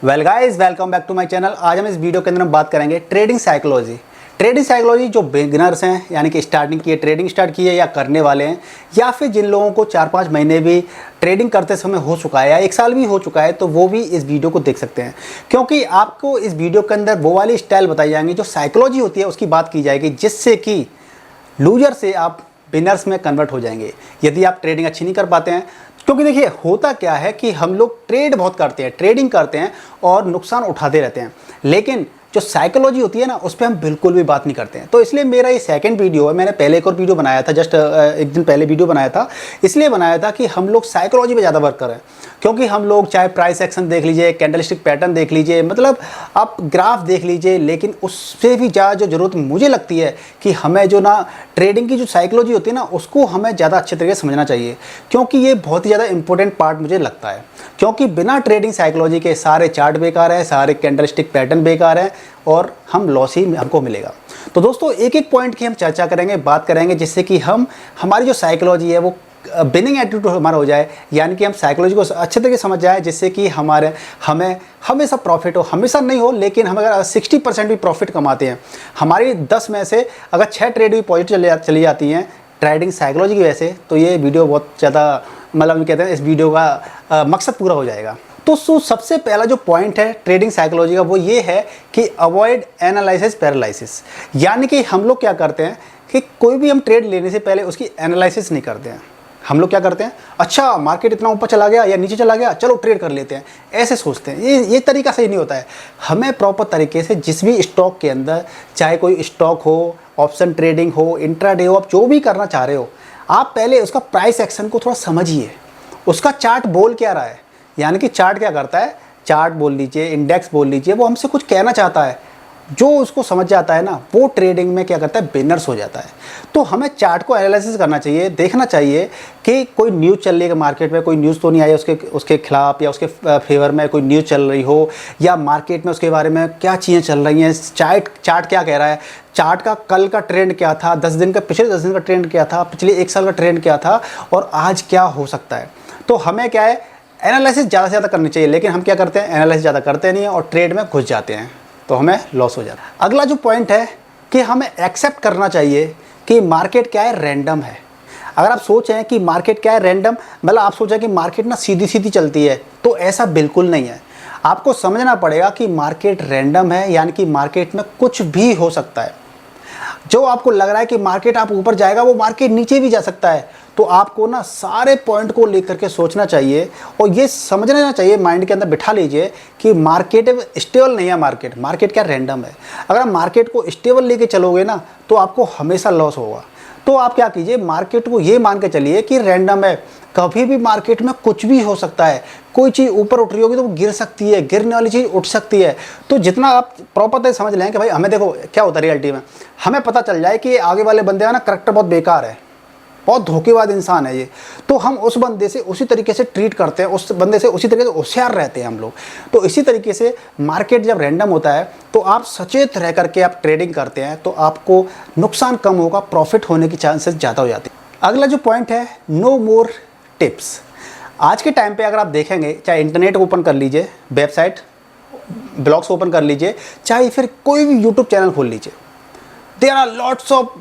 Well guys, welcome back to my channel. आज हम इस वीडियो के अंदर हम बात करेंगे ट्रेडिंग साइकोलॉजी। ट्रेडिंग साइकोलॉजी जो बिगिनर्स हैं, यानी कि स्टार्टिंग की ट्रेडिंग स्टार्ट की है या करने वाले हैं, या फिर जिन लोगों को 4-5 महीने भी ट्रेडिंग करते समय हो चुका है या 1 साल भी हो चुका है, तो वो भी इस वीडियो को देख सकते हैं। क्योंकि आपको इस वीडियो के अंदर वो वाली स्टाइल बताई जाएंगी, जो साइकोलॉजी होती है उसकी बात की जाएगी, जिससे कि लूजर से आप विनर्स में कन्वर्ट हो जाएंगे यदि आप ट्रेडिंग अच्छी नहीं कर पाते हैं। क्योंकि देखिए, होता क्या है कि हम लोग ट्रेड बहुत करते हैं, ट्रेडिंग करते हैं और नुकसान उठाते रहते हैं, लेकिन जो साइकोलॉजी होती है ना, उस पर हम बिल्कुल भी बात नहीं करते हैं। तो इसलिए मेरा ये सेकंड वीडियो है। मैंने पहले एक और वीडियो बनाया था, जस्ट एक दिन पहले वीडियो बनाया था, इसलिए बनाया था कि हम लोग साइकोलॉजी पे ज़्यादा वर्क करें। क्योंकि हम लोग चाहे प्राइस एक्शन देख लीजिए, कैंडलस्टिक पैटर्न देख लीजिए, मतलब आप ग्राफ देख लीजिए, लेकिन उससे भी ज़्यादा जो ज़रूरत मुझे लगती है कि हमें जो ना ट्रेडिंग की जो साइकोलॉजी होती है ना, उसको हमें ज़्यादा अच्छे तरीके से समझना चाहिए। क्योंकि ये बहुत ही ज़्यादा इंपॉर्टेंट पार्ट मुझे लगता है। क्योंकि बिना ट्रेडिंग साइकोलॉजी के सारे चार्ट बेकार है, सारे कैंडलस्टिक पैटर्न बेकार है और हम लॉस ही हमको मिलेगा। तो दोस्तों, एक एक पॉइंट की हम चर्चा करेंगे, बात करेंगे, जिससे कि हमारी जो साइकोलॉजी है वो बिनिंग एटीट्यूड हमारा हो जाए, यानी कि हम साइकोलॉजी को अच्छे तरीके से समझ जाए, जिससे कि हमें हमेशा प्रॉफिट हो। हमेशा नहीं हो, लेकिन हम अगर 60% भी प्रॉफिट कमाते हैं, हमारी 10 में से अगर 6 ट्रेड भी पॉजिटिव चली जाती हैं ट्रेडिंग साइकोलॉजी की वजह से, तो ये वीडियो बहुत ज़्यादा, मतलब हम कहते हैं इस वीडियो का मकसद पूरा हो जाएगा। तो सबसे पहला जो पॉइंट है ट्रेडिंग साइकोलॉजी का, वो ये है कि अवॉइड एनालिसिस पैरालिसिस। यानी कि हम लोग क्या करते हैं कि कोई भी हम ट्रेड लेने से पहले उसकी एनालिसिस नहीं करते हैं। हम लोग क्या करते हैं, अच्छा मार्केट इतना ऊपर चला गया या नीचे चला गया, चलो ट्रेड कर लेते हैं, ऐसे सोचते हैं। ये तरीका सही नहीं होता है। हमें प्रॉपर तरीके से जिस भी स्टॉक के अंदर, चाहे कोई स्टॉक हो, ऑप्शन ट्रेडिंग हो, इंट्राडे हो, आप जो भी करना चाह रहे हो, आप पहले उसका प्राइस एक्शन को थोड़ा समझिए। उसका चार्ट बोल क्या रहा है, यानी कि चार्ट क्या करता है, चार्ट बोल लीजिए, इंडेक्स बोल लीजिए, वो हमसे कुछ कहना चाहता है। जो उसको समझ जाता है ना, वो ट्रेडिंग में क्या करता है, विनर्स हो जाता है। तो हमें चार्ट को एनालिसिस करना चाहिए, देखना चाहिए कि कोई न्यूज़ चल रही है मार्केट में, कोई न्यूज़ तो नहीं आई उसके खिलाफ या उसके फेवर में कोई न्यूज़ चल रही हो, या मार्केट में उसके बारे में क्या चीज़ें चल रही हैं, चार्ट क्या कह रहा है, चार्ट का कल का ट्रेंड क्या था, 10 दिन का, पिछले 10 दिन का ट्रेंड क्या था, पिछले 1 साल का ट्रेंड क्या था, और आज क्या हो सकता है। तो हमें क्या है, एनालिसिस ज़्यादा से ज़्यादा करनी चाहिए, लेकिन हम क्या करते हैं, एनालिसिस ज़्यादा करते नहीं हैं और ट्रेड में घुस जाते हैं, तो हमें लॉस हो जाता है। अगला जो पॉइंट है कि हमें एक्सेप्ट करना चाहिए कि मार्केट क्या है, रैंडम है। अगर आप सोच रहे हैं कि मार्केट क्या है, रैंडम, मतलब आप सोच रहे हैं कि मार्केट ना सीधी सीधी चलती है, तो ऐसा बिल्कुल नहीं है। आपको समझना पड़ेगा कि मार्केट रैंडम है, यानी कि मार्केट में कुछ भी हो सकता है। जो आपको लग रहा है कि मार्केट आप ऊपर जाएगा, वो मार्केट नीचे भी जा सकता है। तो आपको ना सारे पॉइंट को लेकर के सोचना चाहिए और ये समझना चाहिए, माइंड के अंदर बिठा लीजिए कि मार्केट स्टेबल नहीं है। मार्केट क्या, रैंडम है। अगर आप मार्केट को स्टेबल लेके चलोगे ना, तो आपको हमेशा लॉस होगा। तो आप क्या कीजिए, मार्केट को ये मान के चलिए कि रैंडम है, कभी भी मार्केट में कुछ भी हो सकता है। कोई चीज़ ऊपर उठ रही होगी तो वो गिर सकती है, गिरने वाली चीज़ उठ सकती है। तो जितना आप प्रॉपर समझ लें कि भाई, हमें देखो क्या होता है रियलिटी में, हमें पता चल जाए कि आगे वाले बंदे का ना करैक्टर बहुत बेकार है, बहुत धोखेबाज इंसान है ये, तो हम उस बंदे से उसी तरीके से ट्रीट करते हैं, उस बंदे से उसी तरीके से होशियार रहते हैं हम लोग। तो इसी तरीके से मार्केट जब रैंडम होता है, तो आप सचेत रह करके आप ट्रेडिंग करते हैं, तो आपको नुकसान कम होगा, प्रॉफिट होने की चांसेस ज़्यादा हो जाते हैं। अगला जो पॉइंट है, नो मोर टिप्स। आज के टाइम पे अगर आप देखेंगे, चाहे इंटरनेट ओपन कर लीजिए, वेबसाइट, ब्लॉग्स ओपन कर लीजिए, चाहे फिर कोई भी यूट्यूब चैनल खोल लीजिए, there are lots of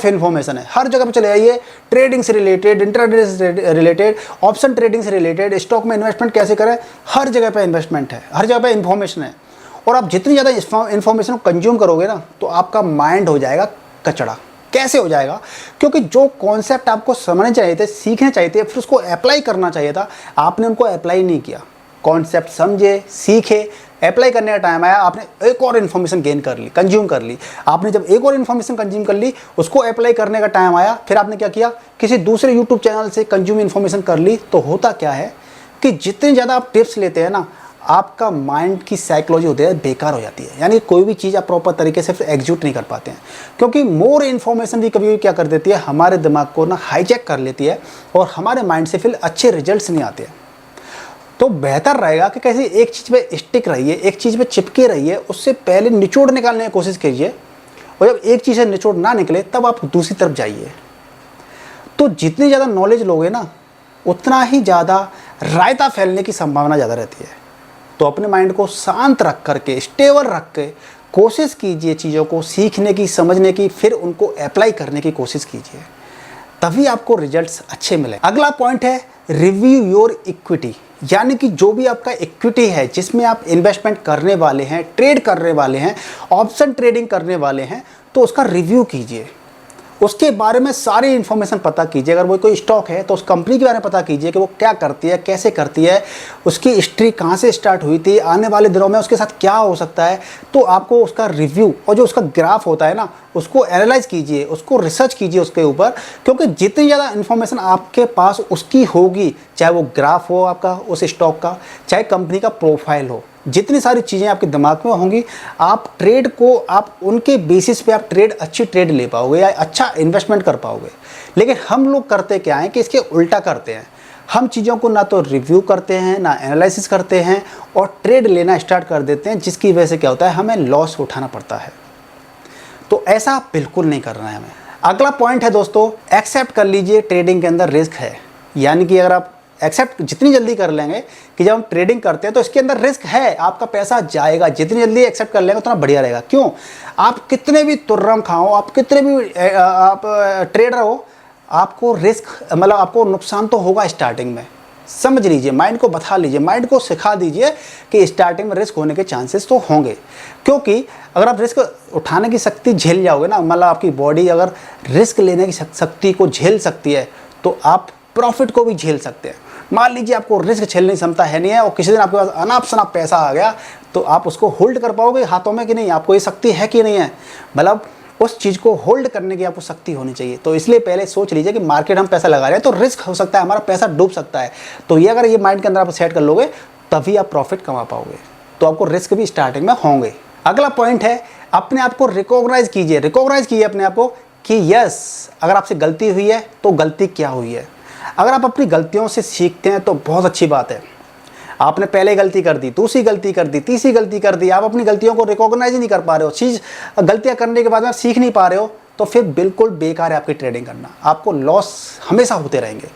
information है। हर जगह पे चले जाइए, ट्रेडिंग से रिलेटेड, इंट्राडे से रिलेटेड, ऑप्शन ट्रेडिंग से रिलेटेड, स्टॉक में इन्वेस्टमेंट कैसे करें, हर जगह पे इन्वेस्टमेंट है, हर जगह पे इन्फॉर्मेशन है। और आप जितनी ज़्यादा इन्फॉर्मेशन को कंज्यूम करोगे ना, तो आपका माइंड हो जाएगा कचड़ा। कैसे हो जाएगा? क्योंकि जो कॉन्सेप्ट आपको समझने चाहिए थे, सीखने चाहिए थे, फिर उसको अप्लाई करना चाहिए था, आपने उनको अप्लाई नहीं किया। कॉन्सेप्ट समझे, सीखे, अप्लाई करने का टाइम आया, आपने एक और इन्फॉर्मेशन गेन कर ली, कंज्यूम कर ली। आपने जब एक और इन्फॉर्मेशन कंज्यूम कर ली, उसको अप्लाई करने का टाइम आया, फिर आपने क्या किया, किसी दूसरे यूट्यूब चैनल से कंज्यूम इन्फॉर्मेशन कर ली। तो होता क्या है कि जितनी ज़्यादा आप टिप्स लेते हैं ना, आपका माइंड की साइकोलॉजी होती है बेकार हो जाती है। यानी कोई भी चीज़ आप प्रॉपर तरीके से फिर एग्जीक्यूट नहीं कर पाते हैं, क्योंकि मोर इन्फॉर्मेशन भी कभी क्या कर देती है, हमारे दिमाग को ना हाईजैक कर लेती है और हमारे माइंड से फिर अच्छे रिजल्ट्स नहीं आते हैं। तो बेहतर रहेगा कि कैसे एक चीज़ पे स्टिक रहिए, एक चीज़ पे चिपके रहिए, उससे पहले निचोड़ निकालने की कोशिश कीजिए, और जब एक चीज़ से निचोड़ ना निकले तब आप दूसरी तरफ जाइए। तो जितनी ज़्यादा नॉलेज लोगे ना, उतना ही ज़्यादा रायता फैलने की संभावना ज़्यादा रहती है। तो अपने माइंड को शांत रख करके, स्टेबल रख के कोशिश कीजिए चीज़ों को सीखने की, समझने की, फिर उनको अप्लाई करने की कोशिश कीजिए, तभी आपको रिजल्ट्स अच्छे मिले। अगला पॉइंट है रिव्यू योर इक्विटी, यानी कि जो भी आपका इक्विटी है जिसमें आप इन्वेस्टमेंट करने वाले हैं, ट्रेड करने वाले हैं, ऑप्शन ट्रेडिंग करने वाले हैं, तो उसका रिव्यू कीजिए, उसके बारे में सारी इन्फॉर्मेशन पता कीजिए। अगर वो कोई स्टॉक है तो उस कंपनी के बारे में पता कीजिए कि वो क्या करती है, कैसे करती है, उसकी हिस्ट्री कहाँ से स्टार्ट हुई थी, आने वाले दिनों में उसके साथ क्या हो सकता है। तो आपको उसका रिव्यू और जो उसका ग्राफ होता है ना, उसको एनालाइज कीजिए, उसको रिसर्च कीजिए उसके ऊपर, क्योंकि जितनी ज़्यादा इन्फॉर्मेशन आपके पास उसकी होगी, चाहे वो ग्राफ हो आपका उस स्टॉक का, चाहे कंपनी का प्रोफाइल हो, जितनी सारी चीज़ें आपके दिमाग में होंगी, आप ट्रेड को, आप उनके बेसिस पे आप अच्छी ट्रेड ले पाओगे या अच्छा इन्वेस्टमेंट कर पाओगे। लेकिन हम लोग करते क्या हैं कि इसके उल्टा करते हैं। हम चीज़ों को ना तो रिव्यू करते हैं, ना एनालिसिस करते हैं, और ट्रेड लेना स्टार्ट कर देते हैं, जिसकी वजह से क्या होता है, हमें लॉस उठाना पड़ता है। तो ऐसा बिल्कुल नहीं करना है हमें। अगला पॉइंट है दोस्तों, एक्सेप्ट कर लीजिए ट्रेडिंग के अंदर रिस्क है। यानी कि अगर आप एक्सेप्ट जितनी जल्दी कर लेंगे कि जब हम ट्रेडिंग करते हैं तो इसके अंदर रिस्क है, आपका पैसा जाएगा, जितनी जल्दी एक्सेप्ट कर लेंगे उतना बढ़िया रहेगा। क्यों? आप कितने भी तुर्रम खाओ, आप कितने भी आप ट्रेडर हो, आपको रिस्क, मतलब आपको नुकसान तो होगा स्टार्टिंग में। समझ लीजिए, माइंड को बता लीजिए, माइंड को सिखा दीजिए कि स्टार्टिंग में रिस्क होने के चांसेस तो होंगे। क्योंकि अगर आप रिस्क उठाने की शक्ति झेल जाओगे ना, मतलब आपकी बॉडी अगर रिस्क लेने की शक्ति को झेल सकती है, तो आप प्रॉफिट को भी झेल सकते हैं। मान लीजिए आपको रिस्क झेलने की क्षमता है नहीं है, और किसी दिन आपके पास अनाप शनाप पैसा आ गया, तो आप उसको होल्ड कर पाओगे हाथों में कि नहीं? आपको ये शक्ति है कि नहीं है? मतलब उस चीज़ को होल्ड करने की आपको शक्ति होनी चाहिए। तो इसलिए पहले सोच लीजिए कि मार्केट हम पैसा लगा रहे हैं तो रिस्क हो सकता है, हमारा पैसा डूब सकता है। तो ये अगर ये माइंड के अंदर आप सेट कर लोगे, तभी आप प्रॉफिट कमा पाओगे। तो आपको रिस्क भी स्टार्टिंग में होंगे। अगला पॉइंट है, अपने आप को रिकॉग्नाइज कीजिए। रिकॉग्नाइज कीजिए अपने आप को कि यस, अगर आपसे गलती हुई है तो गलती क्या हुई है। अगर आप अपनी गलतियों से सीखते हैं तो बहुत अच्छी बात है। आपने पहले गलती कर दी, दूसरी गलती कर दी, तीसरी गलती कर दी, आप अपनी गलतियों को रिकॉग्नाइज ही नहीं कर पा रहे हो, चीज़ गलतियां करने के बाद में आप सीख नहीं पा रहे हो, तो फिर बिल्कुल बेकार है आपकी ट्रेडिंग करना। आपको लॉस हमेशा होते रहेंगे।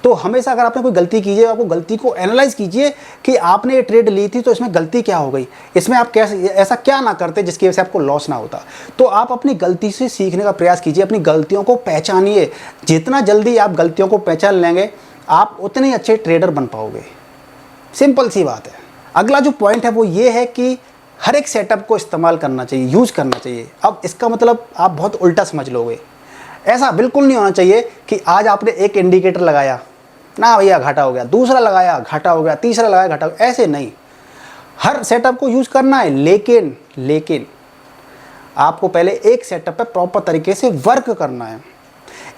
तो हमेशा अगर आपने कोई गलती कीजिए, आपको गलती को एनालाइज कीजिए कि आपने ये ट्रेड ली थी तो इसमें गलती क्या हो गई, इसमें आप कैसे ऐसा क्या ना करते जिसकी वजह से आपको लॉस ना होता। तो आप अपनी गलती से सीखने का प्रयास कीजिए, अपनी गलतियों को पहचानिए। जितना जल्दी आप गलतियों को पहचान लेंगे, आप उतने ही अच्छे ट्रेडर बन पाओगे। सिंपल सी बात है। अगला जो पॉइंट है वो ये है कि हर एक सेटअप को इस्तेमाल करना चाहिए, यूज करना चाहिए। अब इसका मतलब आप बहुत उल्टा समझ लोगे। ऐसा बिल्कुल नहीं होना चाहिए कि आज आपने एक इंडिकेटर लगाया ना भैया घाटा हो गया, दूसरा लगाया घाटा हो गया, तीसरा लगाया घाटा हो गया। ऐसे नहीं, हर सेटअप को यूज करना है, लेकिन आपको पहले एक सेटअप पे प्रॉपर तरीके से वर्क करना है।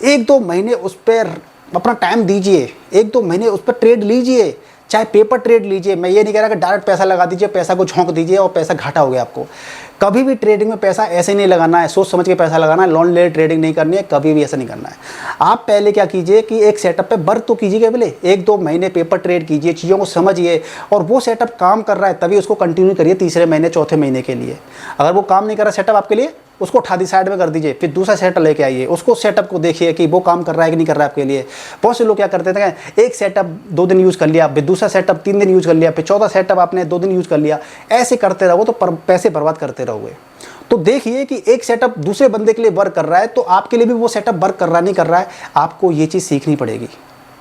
1-2 महीने उस पर अपना टाइम दीजिए, 1-2 महीने उस पर ट्रेड लीजिए, चाहे पेपर ट्रेड लीजिए। मैं ये नहीं कह रहा कि डायरेक्ट पैसा लगा दीजिए, पैसा को झोंक दीजिए और पैसा घाटा हो गया आपको। कभी भी ट्रेडिंग में पैसा ऐसे नहीं लगाना है, सोच समझ के पैसा लगाना है। लोन ले ट्रेडिंग नहीं करनी है, कभी भी ऐसा नहीं करना है। आप पहले क्या कीजिए कि एक सेटअप पे वर्क तो कीजिए, पहले 1-2 महीने पेपर ट्रेड कीजिए, चीज़ों को समझिए, और वो सेटअप काम कर रहा है तभी उसको कंटिन्यू करिए तीसरे महीने, चौथे महीने के लिए। अगर वो काम नहीं कर रहा सेटअप आपके लिए, उसको उठा दी, साइड में कर दीजिए, फिर दूसरा सेटअप लेके आइए, उसको सेटअप को देखिए कि वो काम कर रहा है कि नहीं कर रहा है आपके लिए। बहुत से लोग क्या करते थे, एक सेटअप 2 दिन यूज़ कर लिया, फिर दूसरा सेटअप 3 दिन यूज़ कर लिया, फिर चौथा सेटअप आपने 2 दिन यूज़ कर लिया। ऐसे करते रहो तो पैसे बर्बाद करते रहोगे। तो देखिए कि एक सेटअप दूसरे बंदे के लिए वर्क कर रहा है तो आपके लिए भी वो सेटअप वर्क कर रहा नहीं कर रहा है, आपको ये चीज़ सीखनी पड़ेगी,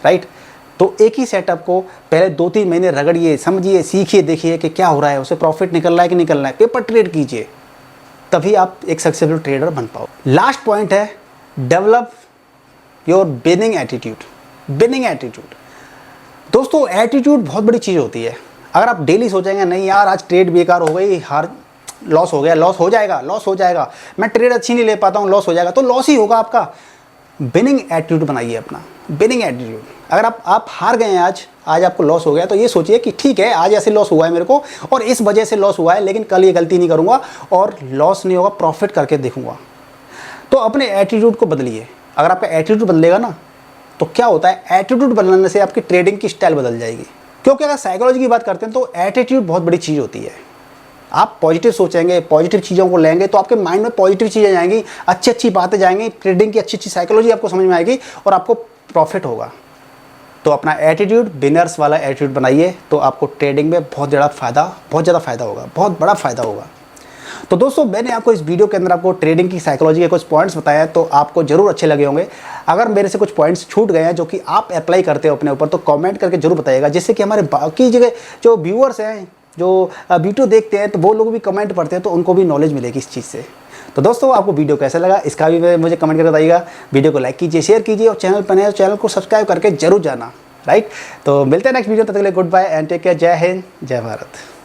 राइट। तो एक ही सेटअप को पहले 2-3 महीने रगड़िए, समझिए, सीखिए, देखिए कि क्या हो रहा है, उसे प्रॉफिट निकल रहा है कि निकल रहा है। पेपर ट्रेड कीजिए, तभी आप एक सक्सेसफुल ट्रेडर बन पाओ। लास्ट पॉइंट है, develop your winning attitude. Winning attitude दोस्तों, एटीट्यूड बहुत बड़ी चीज़ होती है। अगर आप डेली सोचेंगे नहीं यार आज ट्रेड बेकार हो गई, हार, लॉस हो गया, लॉस हो जाएगा, मैं ट्रेड अच्छी नहीं ले पाता हूँ, लॉस हो जाएगा, तो लॉस ही होगा आपका। विनिंग एटीट्यूड बनाइए अपना, विनिंग एटीट्यूड। अगर आप हार गए हैं आज आपको लॉस हो गया, तो ये सोचिए कि ठीक है आज ऐसे लॉस हुआ है मेरे को और इस वजह से लॉस हुआ है, लेकिन कल ये गलती नहीं करूँगा और लॉस नहीं होगा, प्रॉफिट करके देखूँगा। तो अपने एटीट्यूड को बदलिए। अगर आपका एटीट्यूड बदलेगा ना, तो क्या होता है, एटीट्यूड बदलने से आपकी ट्रेडिंग की स्टाइल बदल जाएगी। क्योंकि अगर साइकोलॉजी की बात करते हैं तो एटीट्यूड बहुत बड़ी चीज़ होती है। आप पॉजिटिव सोचेंगे, पॉजिटिव चीज़ों को लेंगे तो आपके माइंड में पॉजिटिव चीज़ें जाएंगी, अच्छी अच्छी बातें जाएंगी, ट्रेडिंग की अच्छी अच्छी साइकोलॉजी आपको समझ में आएगी और आपको प्रॉफिट होगा। तो अपना एटीट्यूड बिनर्स वाला एटीट्यूड बनाइए, तो आपको ट्रेडिंग में बहुत ज़्यादा फ़ायदा होगा, बहुत बड़ा फ़ायदा होगा। तो दोस्तों, मैंने आपको इस वीडियो के अंदर आपको ट्रेडिंग की साइकोलॉजी के कुछ पॉइंट्स बताया, तो आपको ज़रूर अच्छे लगे होंगे। अगर मेरे से कुछ पॉइंट्स छूट गए हैं जो कि आप अप्लाई करते हो अपने ऊपर, तो कमेंट करके जरूर बताइएगा, जिससे कि हमारे बाकी जगह जो व्यूअर्स हैं, जो वीडियो देखते हैं, तो वो लोग भी कमेंट पढ़ते हैं, तो उनको भी नॉलेज मिलेगी इस चीज़ से। तो दोस्तों, आपको वीडियो कैसा लगा इसका भी मुझे कमेंट करके बताइएगा। वीडियो को लाइक कीजिए, शेयर कीजिए, और चैनल पर नए हो चैनल को सब्सक्राइब करके जरूर जाना, राइट। तो मिलते हैं नेक्स्ट वीडियो, तब तक के लिए good bye and take care. जय हिंद, जय भारत।